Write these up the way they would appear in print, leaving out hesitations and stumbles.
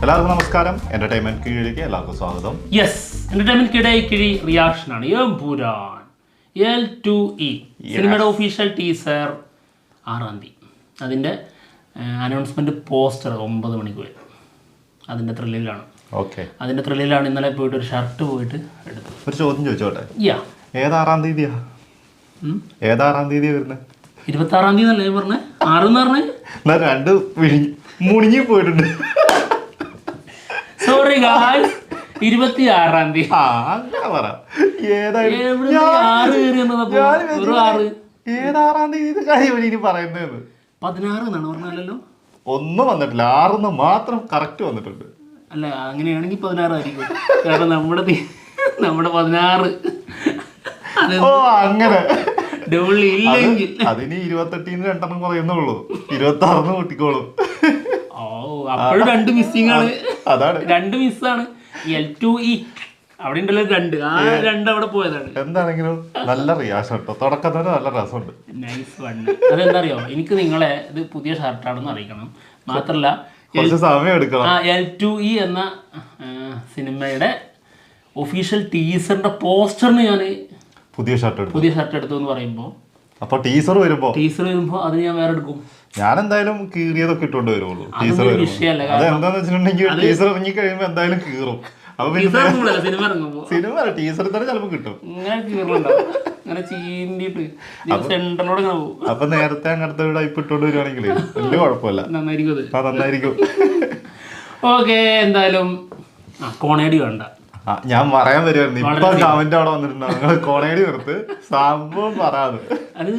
എല്ലാവർക്കും നമസ്കാരം. എന്റർടൈൻമെന്റ് കീഴിലേക്ക് എല്ലാവർക്കും സ്വാഗതം. യെസ്, എന്റർടൈൻമെന്റ് കിഴി റിയാക്ഷൻ ആണ്. എമ്പുരാൻ L2E സിനിമയുടെ ഒഫീഷ്യൽ ടീസർ 6-ാം തീയതി. അതിൻ്റെ അനൗൺസ്മെന്റ് പോസ്റ്റർ 9 മണിക്ക് വരും. അതിൻ്റെ ത്രില്ലിലാണ്. ഓക്കെ, അതിൻ്റെ ത്രില്ലിലാണ് ഇന്നലെ പോയിട്ട് ഒരു ഷർട്ട് പോയിട്ട് എടുത്തത്. ഒരു ചോദ്യം ചോദിച്ചോട്ടെ? ഏത് 6-ാം തീയതിയാ? ഏത് 6-ാം തീയതിയാ വരുന്നത്? 26-ാം തീയതി എന്നല്ലേ പറഞ്ഞേ? 6 എന്ന് പറഞ്ഞേ? രണ്ട് മുണിങ്ങി പോയിട്ടുണ്ട്. സോറി ഗായ്സ്, 26-ാം തീയതി. അങ്ങനെ പറ. ഏത് 6-ാം തീയതി കാര്യം ഇനി പറയുന്നത്? 16 എന്നാണ് പറഞ്ഞല്ലോ. ഒന്നും വന്നിട്ടില്ല, 6 മാത്രം കറക്റ്റ് വന്നിട്ടുണ്ട്. അല്ല, അങ്ങനെയാണെങ്കിൽ 16 ആയിരിക്കും. കാരണം നമ്മുടെ 16 ഓ അങ്ങനെ ഇല്ലെങ്കിൽ അതിന് 28-ന് 2 പറയുന്നുള്ളൂ, 26 കൂട്ടിക്കോളും. ഓ, അപ്പോഴും 2 മിസ്സിംഗ് ആണ്. അതാണ് 2 മിസ്സാണ്. L2E അവിടെ ഉണ്ടല്ലോ 2, ആ 2 അവിടെ പോയതാണ്. എന്താണെങ്കിലും നല്ല റിയാക്ഷൻ കേട്ടോ, തുടക്കത്തിന് നല്ല രസമുണ്ട്. Nice one. അതെന്താ അറിയോ, എനിക്ക് നിങ്ങളെ ഇത് പുതിയ ഷർട്ടാണെന്ന് അറിയിക്കണം. മാത്രല്ല കുറച്ച് സമയം എടുക്കണം. L2E എന്ന സിനിമയുടെ ഒഫീഷ്യൽ ടീസറിന്റെ പോസ്റ്ററിന് ഞാൻ പുതിയ ഷർട്ട് എടുത്തു എന്ന് പറയുമ്പോൾ, അപ്പൊ ടീസർ വരുമ്പോ അത് ഞാൻ വേറെ എടുക്കും. ഞാൻ എന്തായാലും കീറിയതൊക്കെ ഇട്ടുകൊണ്ട് വരുള്ളൂ. ടീസർ വിഷയമല്ല. അത് എന്താന്ന് വെച്ചിട്ടുണ്ടെങ്കിൽ ടീസർ ഇറങ്ങി കഴിയുമ്പോ എന്തായാലും കീറും. അപ്പൊ സിനിമ ഇറങ്ങുമ്പോ സിനിമ ടീസറിൽ തന്നെ ചിലപ്പോ കിട്ടും. ഇങ്ങനെ കീറുണ്ടാവും, ഇങ്ങനെ ചീന്തിട്ട് സെന്ററിനോട് ഇങ്ങനെ പോകും. അപ്പൊ നേരത്തെ അങ്ങനത്തെ ഒരു ടൈപ്പ് ഇട്ടോണ്ട് വരുവാണെങ്കിൽ വലിയ കുഴപ്പമില്ല, നന്നായിരിക്കും. ഓക്കെ, എന്തായാലും കോണേഡി വേണ്ട. ഞാൻ പറയാൻ വരുമായിരുന്നു, ഇപ്പൊ കമന്റ് അവിടെ വന്നിട്ടുണ്ടോ, നിങ്ങൾ കോണേടി നിർത്ത്, സംഭവം പറയാതെ. അത്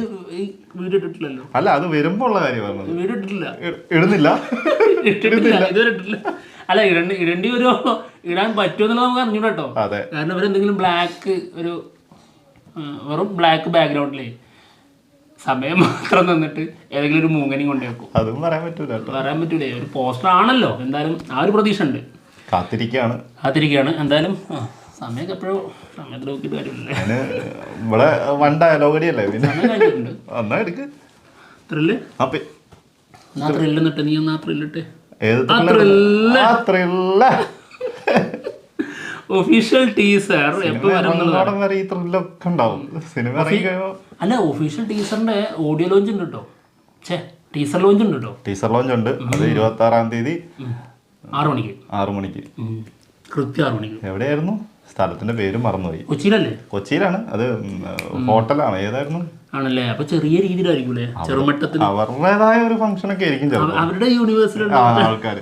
വീഡിയോ ഇട്ടിട്ടില്ലല്ലോ. അല്ല, അത് വരുമ്പോ ഉള്ള കാര്യം പറഞ്ഞത്. വീഡിയോ ഇട്ടിട്ടില്ല, ഇടുന്നില്ല, ഇതുവരെ ഇട്ടിട്ടില്ല. അല്ല, ഇടേണ്ടി വരുമോ, ഇടാൻ പറ്റുമെന്നുള്ളത് നമുക്ക് അറിഞ്ഞൂടാ കേട്ടോ. അതെ, കാരണം ഇവരെന്തെങ്കിലും വെറും ബ്ലാക്ക് ബാക്ക്ഗ്രൗണ്ടിലേ സമയം മാത്രം തന്നിട്ട് ഏതെങ്കിലും ഒരു മൂങ്ങനി കൊണ്ടുവെക്കും. അതും പറയാൻ പറ്റൂലേ. ഒരു പോസ്റ്റർ ആണല്ലോ, എന്തായാലും ആ ഒരു പ്രതീക്ഷ ഉണ്ട്. കാത്തിരിക്കുകയാണ്. എന്തായാലും സമയമൊക്കെ എപ്പോഴും സമയത്ത് നോക്കിയിട്ട് കാര്യമില്ലേ. ഇവിടെ വൺ ഡയലോഗടിയല്ലേ, പിന്നെ ത്രില്ല് ത്രില്ലിട്ട് നീ ഒന്ന് ത്രില്ലിട്ട് ഒഫീഷ്യൽ ടീസർ അല്ല, ഒഫീഷ്യൽ ടീസറിന്റെ ഓഡിയോ ലോഞ്ച് ഉണ്ട് കേട്ടോ. ടീസർ ലോഞ്ച് ഉണ്ട്. അത് 26-ാം തീയതി 6 മണിക്ക് കൃത്യം 6 മണിക്ക്. എവിടെയായിരുന്നു? സ്ഥലത്തിന്റെ പേര് മറന്നുപോയി. കൊച്ചിയിലാണ്. അത് ഹോട്ടലാണ്. ഏതായിരുന്നു? ആണല്ലേ? അപ്പൊ ചെറിയ രീതിയിലായിരിക്കും, ചെറുമട്ടത്തിൽ അവരുടേതായ ഒരു ഫംഗ്ഷൻ ഒക്കെ ആയിരിക്കും അവരുടെ യൂണിവേഴ്സിലുള്ള ആൾക്കാര്.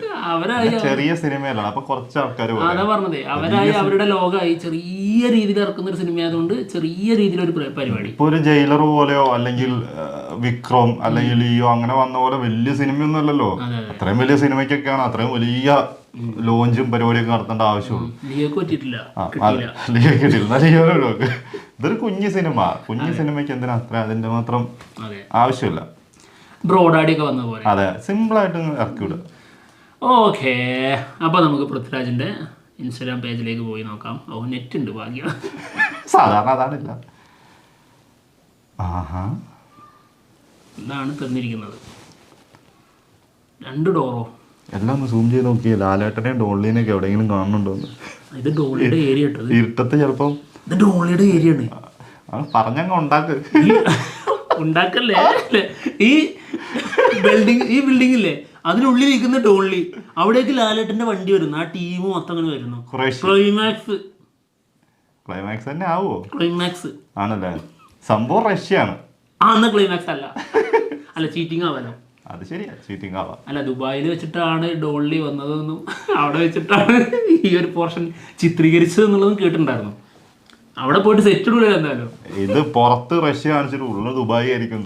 ചെറിയ സിനിമയിലാണ്, അപ്പൊ കുറച്ച് ആൾക്കാർ. അതാ പറഞ്ഞതേ, അവരായി അവരുടെ ലോകമായി ചെറിയ രീതിയിൽ ഇറക്കുന്ന ഒരു സിനിമ ആയതുകൊണ്ട് ചെറിയ രീതിയിലൊരു പരിപാടി. ഇപ്പൊ ഒരു ജയിലർ പോലെയോ അല്ലെങ്കിൽ വിക്രം അല്ലെങ്കിൽ ലിയോ അങ്ങനെ വന്ന പോലെ വലിയ സിനിമയൊന്നും അല്ലല്ലോ. അത്രയും വലിയ സിനിമയ്ക്കൊക്കെയാണ് അത്രയും വലിയ ലോഞ്ചും പരിപാടിയൊക്കെ നടത്തേണ്ട ആവശ്യമുള്ളൂ. ഇതൊരു കുഞ്ഞു സിനിമയ്ക്ക് എന്തിനാ അത്ര അതിന്റെ മാത്രം ആവശ്യമില്ല. ബ്രോഡാഡിയൊക്കെ വന്ന പോലെ. അതെ, സിമ്പിൾ ആയിട്ട് ഇറക്കി വിടുക. ഓക്കെ, അപ്പൊ നമുക്ക് പൃഥ്വിരാജിന്റെ ഇൻസ്റ്റാഗ്രാം പേജിലേക്ക് പോയി നോക്കാം. നെറ്റ് ഉണ്ട്, ഭാഗ്യം. സാധാരണ അതാണില്ല. ഇതാണ് തന്നിരിക്കുന്നത്. 2 ഡോറോ എല്ലാം ഒന്ന് സൂം ചെയ്ത് നോക്കിയേ. ലാലേട്ടനെയും ഡോളിനെയൊക്കെ എവിടെയെങ്കിലും കാണുന്നുണ്ടോന്ന്. ഇത് ഡോളിയുടെ ഏരിയ ഇരുട്ടത്ത് ചിലപ്പം ഇത് ഡോളിയുടെ ഏരിയ ആണ്. പറഞ്ഞങ്ങ് ഉണ്ടാക്കല്ലേ. ഈ ബിൽഡിംഗ് ഇല്ലേ, അതിനുള്ളിൽ ഇരിക്കുന്ന ഡോളി, അവിടേക്ക് ലാലേട്ടന്റെ വണ്ടി വരുന്നു. ആ ടീം മൊത്തം അങ്ങനെ വരുന്നു. ക്ലൈമാക്സ് തന്നെ ആവോ? ക്ലൈമാക്സ് ആണല്ലേ? സംഭവം റഷ്യയാണ്. എന്നാ ക്ലൈമാക്സ് അല്ല ചീറ്റിംഗ് ആവാലോ. അത് ശരിയാ, ചീറ്റിംഗ് ആവാം. അല്ല, ദുബായിൽ വെച്ചിട്ടാണ് ഡോളി വന്നതെന്നും അവിടെ വെച്ചിട്ടാണ് ഈ ഒരു പോർഷൻ ചിത്രീകരിച്ചത് എന്നുള്ളതും കേട്ടിട്ടുണ്ടായിരുന്നു. അവിടെ പോയിട്ട് സെറ്റ് ഇടൂല എന്തായാലും. ഇത് പുറത്ത് റഷ്യ കാണിച്ചിട്ട് ഉള്ള ദുബായി ആയിരിക്കും.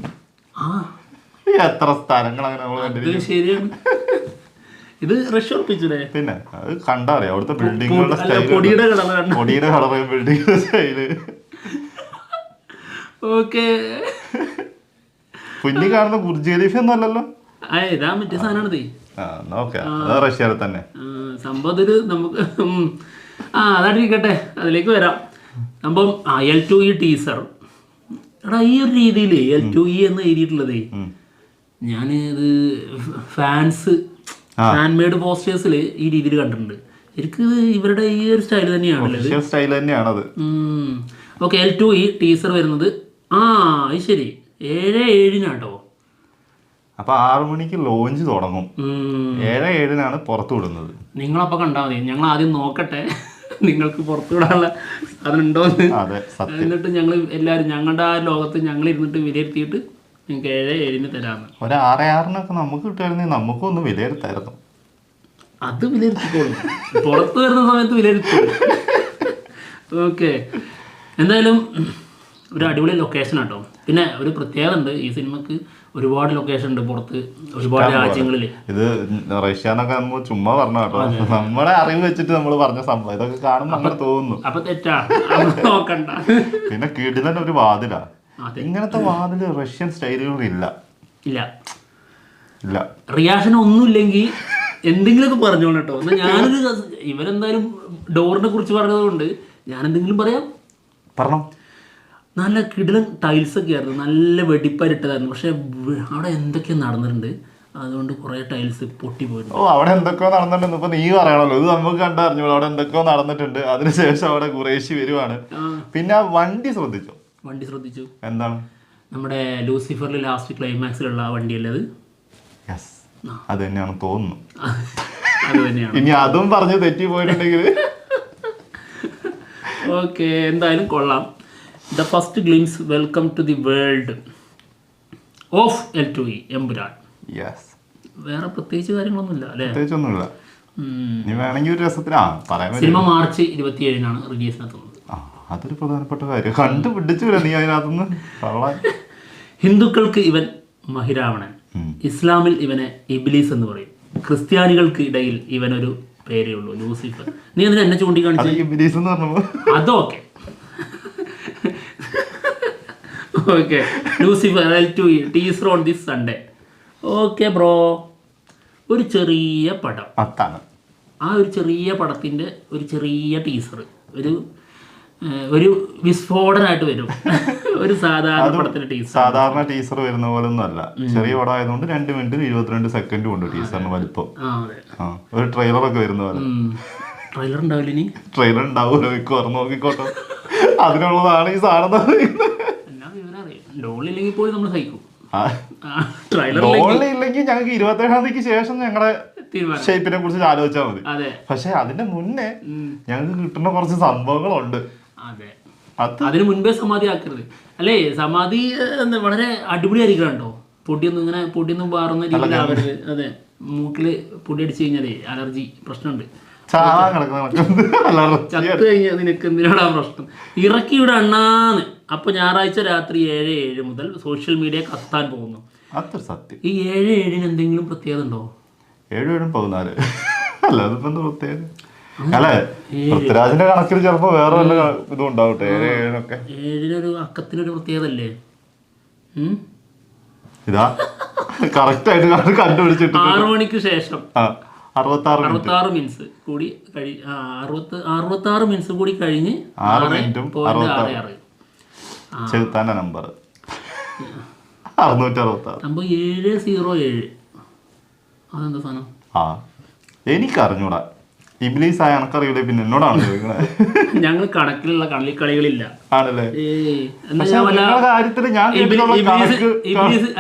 എത്ര സ്ഥലങ്ങൾ അങ്ങനെ. ശരിയാണ്, ഇത് റഷ്യ ഉറപ്പിച്ചൂടെ? പിന്നെ അത് കണ്ടാ അറിയാം. അവിടുത്തെ ബിൽഡിങ്ങുകളുടെ സ്റ്റൈല്, പൊടിയുടെ കളറ്, ബിൽഡിങ്ങിന്റെ സ്റ്റൈല്. ഓക്കെ, കുഞ്ഞി കാണുന്ന ബുർജ് ഖലീഫ ഒന്നും അല്ലല്ലോ. ഇതാ മറ്റേ സാധനമാണത്. റഷ്യയിൽ തന്നെ സംഭവത്തില് നമുക്ക് അതായിട്ടിരിക്കട്ടെ, അതിലേക്ക് വരാം. സംഭവം L2E ടീസർ. എടാ, ഈ ഒരു രീതിയിൽ L2E എന്ന് എഴുതിയിട്ടുള്ളതേ, ഞാൻ ഇത് ഫാൻസ് ഹാൻഡ് മെയ്ഡ് പോസ്റ്റേഴ്സിൽ ഈ രീതിയിൽ കണ്ടിട്ടുണ്ട്. ശരിക്കും ഇവരുടെ ഈ ഒരു സ്റ്റൈൽ തന്നെയാണല്ലോ, സ്റ്റൈൽ തന്നെയാണത്. ഓക്കെ. L2E ടീസർ വരുന്നത് അത് ശരി 7/7 അപ്പൊ 6 മണിക്ക് ലോഞ്ച് തുടങ്ങും, 7/7 പുറത്തു വിടുന്നത്. നിങ്ങളപ്പോൾ കണ്ടാൽ മതി, ഞങ്ങൾ ആദ്യം നോക്കട്ടെ നിങ്ങൾക്ക് പുറത്തു വിടാനുള്ള അതിനുണ്ടോന്ന്. എന്നിട്ട് ഞങ്ങൾ എല്ലാവരും ഞങ്ങളുടെ ആ ലോകത്ത് ഞങ്ങൾ ഇരുന്നിട്ട് വിലയിരുത്തിയിട്ട് നിങ്ങൾക്ക് 7/7 തരാമെന്ന്. ഒരു 6/6 നമുക്ക് കിട്ടുമായിരുന്നെങ്കിൽ നമുക്കും ഒന്ന് വിലയിരുത്തായിരുന്നു. അത് വിലയിരുത്തിക്കോളും, പുറത്ത് വരുന്ന സമയത്ത് വിലയിരുത്തും. ഓക്കെ. എന്തായാലും ഒരു അടിപൊളി ലൊക്കേഷൻ ആട്ടോ. പിന്നെ ഒരു പ്രത്യേകത ഉണ്ട് ഈ സിനിമക്ക്, ഒരുപാട് ലൊക്കേഷൻ ഉണ്ട് പുറത്ത്, ഒരുപാട് രാജ്യങ്ങളിൽ. ഇത് റഷ്യ എന്നൊക്കെ നമ്മൾ ചുമ്മാ പറഞ്ഞ കേട്ടോ, നമ്മുടെ അറിവ് വെച്ചിട്ട് നമ്മൾ പറഞ്ഞ സംഭവം. ഇതൊക്കെ കാണുമ്പോൾ അങ്ങനെ തോന്നുന്നു. അപ്പൊ തെറ്റാ, നോക്കണ്ട. പിന്നെ കിടിലൻ ഒരു വാതിലാ. ഇങ്ങനത്തെ വാതില് റഷ്യൻ സ്റ്റൈലുകളിൽ ഇല്ല. റിയാക്ഷൻ ഒന്നുമില്ലെങ്കിൽ എന്തെങ്കിലുമൊക്കെ പറഞ്ഞോളൂ കേട്ടോ. എന്നാൽ ഞാനൊരു ഇവരെന്തായാലും ഡോറിനെ കുറിച്ച് പറഞ്ഞത് കൊണ്ട് ഞാൻ എന്തെങ്കിലും പറയാം. പറഞ്ഞോ. നല്ല കിടിലൻ ടൈൽസ് ഒക്കെ ആയിരുന്നു, നല്ല വെടിപ്പാരിട്ടതായിരുന്നു. പക്ഷെ അവിടെ എന്തൊക്കെയോ നടന്നിട്ടുണ്ട്, അതുകൊണ്ട് കുറെ ടൈൽസ് പൊട്ടിപ്പോയിരുന്നു. അവിടെ എന്തൊക്കെയോ നടന്നിട്ടുണ്ട്. ഇപ്പൊ നീ പറയണല്ലോ, ഇത് നമുക്ക് കണ്ടറിഞ്ഞു. അവിടെ എന്തൊക്കെയോ നടന്നിട്ടുണ്ട്. അതിനുശേഷം അവിടെ ഖുറൈശി വരുവാണ്. പിന്നെ ആ വണ്ടി ശ്രദ്ധിച്ചു. എന്താണ് നമ്മുടെ ലൂസിഫറിൽ ലാസ്റ്റ് ക്ലൈമാക്സിലുള്ള ആ വണ്ടിയല്ലേ അത്? അത് തന്നെയാണ് തോന്നുന്നു. അത് തന്നെയാണ്. ഇനി അതും പറഞ്ഞ് തെറ്റി പോയിട്ടുണ്ടെങ്കിൽ ഓക്കെ. എന്തായാലും കൊള്ളാം. The first glimpse welcome to the world of L2E Empuraan. വേറെ പ്രത്യേകിച്ച് കാര്യങ്ങളൊന്നുമില്ല അല്ലേ? പ്രത്യേകിച്ചൊന്നുമില്ല. വേണമെങ്കിൽ ഒരു രസത്തിന് സിനിമ മാർച്ച് 27 റിലീസിനെത്തുന്നത്. അതൊരു പ്രധാനപ്പെട്ട കാര്യം. കണ്ടുപിടിച്ചു നീ അതിനകത്തുനിന്ന്. ഹിന്ദുക്കൾക്ക് ഇവൻ മഹിരാവണൻ, ഇസ്ലാമിൽ ഇവനെ ഇബ്ലീസ് എന്ന് പറയും, ക്രിസ്ത്യാനികൾക്ക് ഇടയിൽ ഇവനൊരു പേരേ ഉള്ളൂ, ലൂസിഫർ. നീ അതിന് എന്നെ ചൂണ്ടിക്കാണിച്ചു. അതൊക്കെ okay. Lucifer L2E teaser on this Sunday. Okay bro. ഒരു ചെറിയ പടം, ആ ഒരു ചെറിയ പടത്തിൻ്റെ ഒരു ചെറിയ ടീസർ ഒരു വിസ്ഫോടനമായിട്ട് വരും. ഒരു സാധാരണ പടത്തിന്റെ ടീസർ, സാധാരണ ടീസർ വരുന്ന പോലെ ഒന്നും അല്ല. ചെറിയ പടം ആയതുകൊണ്ട് 2 മിനിറ്റ് 22 സെക്കൻഡ് കൊണ്ട് ടീസറിന് വലിപ്പം. ഒരു ട്രെയിലറൊക്കെ വരുന്ന പോലെ. ട്രെയിലർ ഉണ്ടാവില്ല. ഇനി ട്രെയിലർ ഉണ്ടാവുമല്ലോ, നോക്കിക്കോട്ടെ. അതിനുള്ളതാണ് ഈ സാധനം. ലോണില്ലെങ്കിൽ പോയി നമ്മൾ സഹിക്കും. ലോണില്ലെങ്കിൽ ഞങ്ങൾക്ക് 27 ശേഷം ഞങ്ങളുടെ ഷേപ്പിനെ കുറിച്ച് ആലോചിച്ചാൽ മതി. പക്ഷെ അതിന്റെ മുന്നേ ഞങ്ങൾക്ക് കിട്ടുന്ന കുറച്ച് സംഭവങ്ങളുണ്ട്. അതിന് മുൻപേ സമാധി ആക്കരുത് അല്ലേ? സമാധി വളരെ അടിപൊളിയായിരിക്കണം കേട്ടോ. പൊടിയൊന്നും പാറുന്ന രീതിയിലാവരുത്. അതെ, മൂക്കില് പൊടി അടിച്ചു കഴിഞ്ഞാലേ അലർജി പ്രശ്നമുണ്ട്. ചത്തു കഴിഞ്ഞാൽ നിനക്ക് എന്തിനാണ് പ്രശ്നം? ഇറക്കി ഇവിടെ അണ്ണാന്ന്. അപ്പൊ ഞായറാഴ്ച രാത്രി 7:07 മുതൽ സോഷ്യൽ മീഡിയ കത്താൻ പോകുന്നു. സത്യം. ഈ 7:07 എന്തെങ്കിലും പ്രത്യേകത ഉണ്ടോ? 7:14 അല്ല, അതിപ്പോ എന്താ പ്രത്യേകത? അല്ലേ, പൃഥ്വിരാജിന്റെ കണക്കിൽ ചിലപ്പോ വേറെ വല്ല ഇതും ഉണ്ടാവട്ടെ. 7 അക്കത്തിനൊരു പ്രത്യേകത അല്ലേ? ഇതാ കറക്റ്റ് ആയിട്ട് കണ്ടുപിടിച്ചിട്ട് 6 മണിക്ക് ശേഷം 66 മിനിറ്റ്സ് കൂടി 66 മിനിറ്റ്സ് കൂടി കഴിഞ്ഞ് 6 മിനിറ്റും 66 ചെറുത്താന്റെ നമ്പർ 666 സംഭവം 707. അതെന്താ സാധനം? എനിക്കറിഞ്ഞൂടാ. ഇബ്ലീസ് ആയ എനക്കറിയില്ലേ, പിന്നെ എന്നോടാണ് ചോദിക്കുന്നത്. ഞങ്ങൾ കണക്കിലുള്ള കളികളില്ല ആണല്ലേ?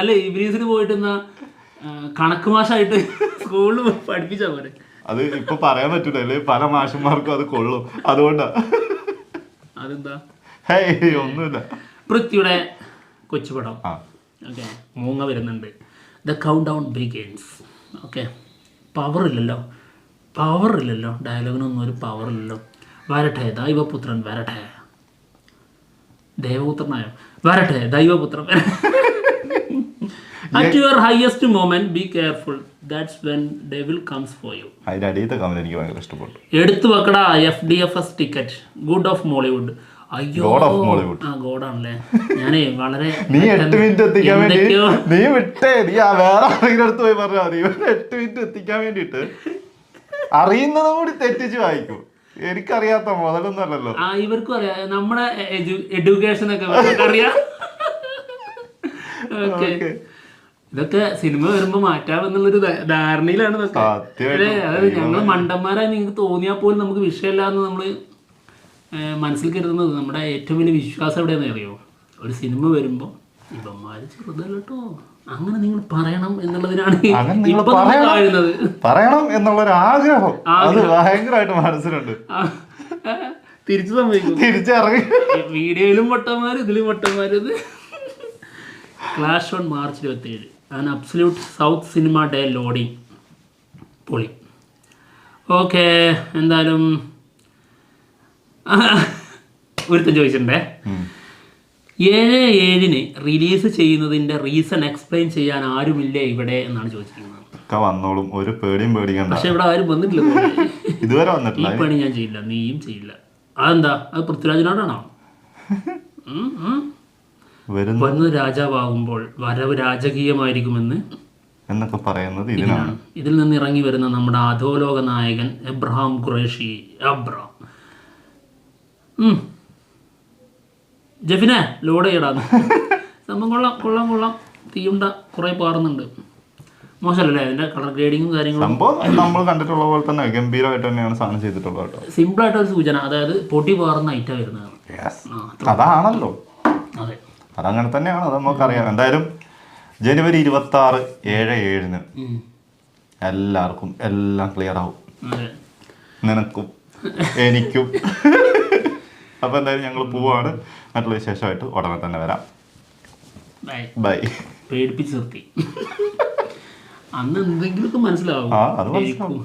അല്ലെ, ഇബ്ലീസിന് പോയിട്ട് കണക്ക് മാഷായിട്ട് സ്കൂളിൽ പഠിപ്പിച്ചാ പോലെ. അത് ഇപ്പൊ പറയാൻ പറ്റൂലല്ലേ, പല മാഷന്മാർക്കും അത് കൊള്ളും. അതുകൊണ്ടാ. അതെന്താ? ഒന്നുമില്ല. പൃഥ്വിയുടെ കൊച്ചുപടം. ഓക്കെ, മൂങ്ങ വരുന്നുണ്ട്. The count down begins. Okay, power ഇല്ലല്ലോ, ഡയലോഗിനൊന്നും ഒരു പവർ ഇല്ലല്ലോ. വരട്ടെ ദൈവപുത്രൻ വരട്ടെ. ദേവപുത്രനായോ? വരട്ടെ ദൈവപുത്രൻ. At your highest moment, be careful. That's when devil comes for you. അതിന്റെ അടിയത്തെ കമന്റ് എനിക്ക് ഭയങ്കര ഇഷ്ടപ്പെട്ടു. എടുത്തു വെക്കടാ FDFS ticket. Good of Mollywood. അയ്യോ, ഗോഡ് ആണല്ലേ. ഞാനേ വളരെ നീ 8 മിനിറ്റ് എത്തിക്കാൻ വേണ്ടി നീ വിട്ടേ. നീ വേറെ ആരെങ്കിലും അടുത്ത് പോയി പറഞ്ഞാൽ മതി. 8 മിനിറ്റ് എത്തിക്കാൻ വേണ്ടിട്ട് അറിയുന്നതും കൂടി തെറ്റിച്ച് വായിക്കും. എനിക്കറിയാത്ത മുതലൊന്നും അല്ലല്ലോ. ഇവർക്കും അറിയാം, നമ്മുടെ എഡ്യൂക്കേഷൻ ഒക്കെ അറിയാം. ഓക്കെ, ഇതൊക്കെ സിനിമ വരുമ്പോ മാറ്റാമെന്നുള്ളൊരു ധാരണയിലാണ് ഇതൊക്കെ. അതായത് ഞങ്ങൾ മണ്ടന്മാരായി നിങ്ങൾക്ക് തോന്നിയാൽ പോലും നമുക്ക് വിഷയമല്ല എന്ന് നമ്മള് മനസ്സിൽ കരുതുന്നത്. നമ്മുടെ ഏറ്റവും വലിയ വിശ്വാസം എവിടെയാണെന്ന് അറിയോ? ഒരു സിനിമ വരുമ്പോ ഇവന്മാര് ചെറുതല്ലോ കേട്ടോ, അങ്ങനെ നിങ്ങൾ പറയണം എന്നുള്ളതിനാണ് ഇപ്പൊ താഴുന്നത്. പറയണം എന്നുള്ളൊരു ആഗ്രഹം അത് ഭയങ്കരമായിട്ട് മനസ്സിലുണ്ട്. തിരിച്ചു സംഭവിക്കും, തിരിച്ചിറങ്ങി വീഡിയോയിലും പൊട്ടന്മാര് ഇതിലും പൊട്ടന്മാര്. ഇത് clash on March 27 an absolute south cinema day loading. പൊളി. ഓക്കെ, എന്തായാലും ഒരുത്തം ചോദിച്ചിട്ടുണ്ടേ, 7/7 റിലീസ് ചെയ്യുന്നതിന്റെ റീസൺ എക്സ്പ്ലെയിൻ ചെയ്യാൻ ആരുമില്ലേ ഇവിടെ എന്നാണ് ചോദിച്ചിരിക്കുന്നത്. വന്നോളും, ഒരു പേടിയും പേടിക്കണ്ട. പക്ഷെ ഇവിടെ ആരും വന്നിട്ടില്ല ഇതുവരെ വന്നിട്ടില്ല. ഈ പണി ഞാൻ ചെയ്യില്ല, നീയും ചെയ്യില്ല. അതെന്താ? അത് പൃഥ്വിരാജിനോടാണോ? വരുന്ന രാജാവാകുമ്പോൾ വരവ് രാജകീയമായിരിക്കുമെന്ന് എന്നൊക്കെ പറയുന്നത് ഇതിനാണ്. ഇതിൽ നിന്ന് ഇറങ്ങി വരുന്ന നമ്മുടെ അധോലോക നായകൻ എബ്രഹാം ഖുറേഷി. അബ്രഹാം ജെഫിനെ ലോഡ് ചെയ്യടാന്ന്. സംഭവം കൊള്ളാം കൊള്ളാം കൊള്ളാം. തീയുണ്ട കുറെ പാറുന്നുണ്ട്. മോശമല്ലേ അതിന്റെ കളർ ഗ്രേഡിങ്ങും കാര്യങ്ങളും? സംഭവം നമ്മൾ കണ്ടിട്ടുള്ള പോലെ തന്നെ ഗംഭീരമായിട്ട് തന്നെയാണ് സാധനം ചെയ്തിട്ടുള്ളത് കേട്ടോ. സിമ്പിൾ ആയിട്ടൊരു സൂചന, അതായത് പൊടി പാറുന്ന ഐറ്റം വരുന്നതാണ്. അതാണല്ലോ, അതെ, അതങ്ങനെ തന്നെയാണ്, അത് നമുക്കറിയാം. എന്തായാലും ജനുവരി 26 7/7 എല്ലാവർക്കും എല്ലാം ക്ലിയർ ആവും, നിനക്കും എനിക്കും. അപ്പൊ എന്തായാലും ഞങ്ങൾ പോവാണ്. മറ്റുള്ള വിശേഷമായിട്ട് ഉടനെ തന്നെ വരാം. ബൈ. പേടിപ്പിച്ച് നിർത്തി. അന്ന് എന്തെങ്കിലുമൊക്കെ മനസ്സിലാവും. അത് മനസ്സിലാവും.